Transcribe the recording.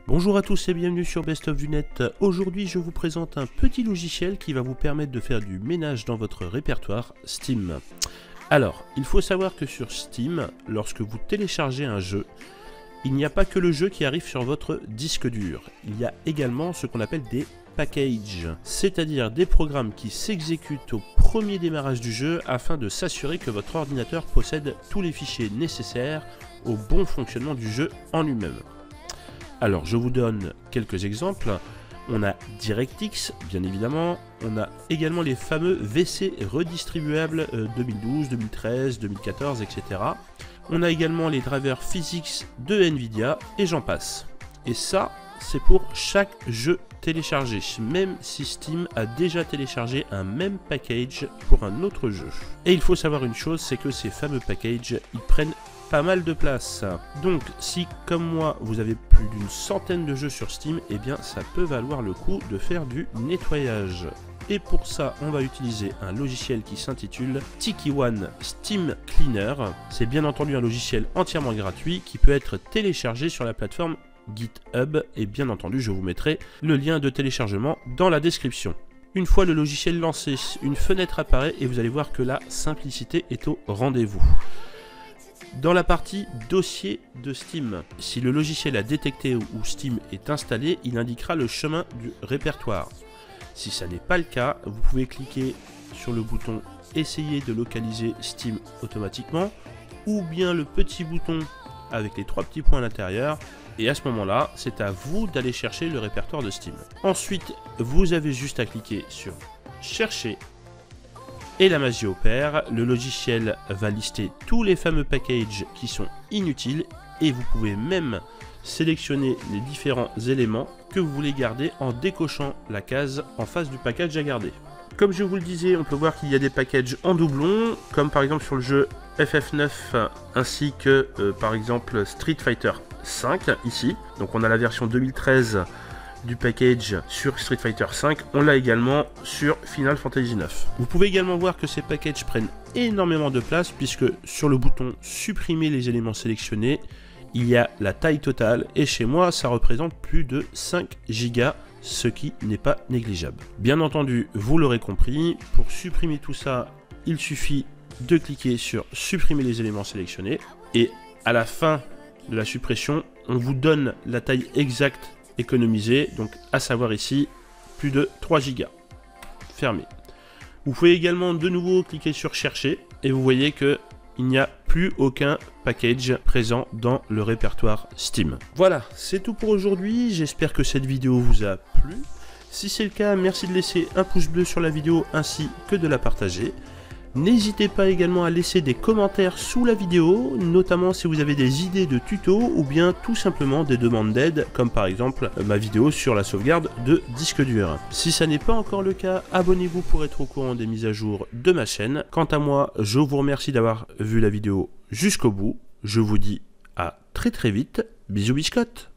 Bonjour à tous et bienvenue sur Best of du Net. Aujourd'hui je vous présente un petit logiciel qui va vous permettre de faire du ménage dans votre répertoire Steam. Alors, il faut savoir que sur Steam, lorsque vous téléchargez un jeu, il n'y a pas que le jeu qui arrive sur votre disque dur. Il y a également ce qu'on appelle des packages, c'est-à-dire des programmes qui s'exécutent au premier démarrage du jeu afin de s'assurer que votre ordinateur possède tous les fichiers nécessaires au bon fonctionnement du jeu en lui-même. Alors, je vous donne quelques exemples. On a DirectX, bien évidemment. On a également les fameux VC redistribuables 2012, 2013, 2014, etc. On a également les drivers physics de Nvidia, et j'en passe. Et ça, c'est pour chaque jeu téléchargé, même si Steam a déjà téléchargé un même package pour un autre jeu. Et il faut savoir une chose, c'est que ces fameux packages, ils prennent pas mal de place. Donc si comme moi vous avez plus d'une centaine de jeux sur Steam, eh bien ça peut valoir le coup de faire du nettoyage. Et pour ça on va utiliser un logiciel qui s'intitule TikiOne Steam Cleaner. C'est bien entendu un logiciel entièrement gratuit qui peut être téléchargé sur la plateforme GitHub, et bien entendu je vous mettrai le lien de téléchargement dans la description. Une fois le logiciel lancé, une fenêtre apparaît et vous allez voir que la simplicité est au rendez-vous. Dans la partie dossier de Steam, si le logiciel a détecté où Steam est installé, il indiquera le chemin du répertoire. Si ça n'est pas le cas, vous pouvez cliquer sur le bouton essayer de localiser Steam automatiquement, ou bien le petit bouton avec les trois petits points à l'intérieur, et à ce moment-là, c'est à vous d'aller chercher le répertoire de Steam. Ensuite, vous avez juste à cliquer sur chercher. Et la magie opère, le logiciel va lister tous les fameux packages qui sont inutiles et vous pouvez même sélectionner les différents éléments que vous voulez garder en décochant la case en face du package à garder. Comme je vous le disais, on peut voir qu'il y a des packages en doublon, comme par exemple sur le jeu FF9 ainsi que par exemple Street Fighter 5 ici. Donc on a la version 2013 du package sur Street Fighter V, on l'a également sur Final Fantasy IX. Vous pouvez également voir que ces packages prennent énormément de place puisque sur le bouton supprimer les éléments sélectionnés, il y a la taille totale et chez moi ça représente plus de 5 Go, ce qui n'est pas négligeable. Bien entendu, vous l'aurez compris, pour supprimer tout ça, il suffit de cliquer sur supprimer les éléments sélectionnés et à la fin de la suppression, on vous donne la taille exacte économisé, donc à savoir ici plus de 3 Go. Fermé. Vous pouvez également de nouveau cliquer sur chercher et vous voyez que il n'y a plus aucun package présent dans le répertoire Steam. Voilà, c'est tout pour aujourd'hui. J'espère que cette vidéo vous a plu. Si c'est le cas, merci de laisser un pouce bleu sur la vidéo ainsi que de la partager. N'hésitez pas également à laisser des commentaires sous la vidéo, notamment si vous avez des idées de tutos ou bien tout simplement des demandes d'aide, comme par exemple ma vidéo sur la sauvegarde de disque dur. Si ça n'est pas encore le cas, abonnez-vous pour être au courant des mises à jour de ma chaîne. Quant à moi, je vous remercie d'avoir vu la vidéo jusqu'au bout. Je vous dis à très vite. Bisous biscottes.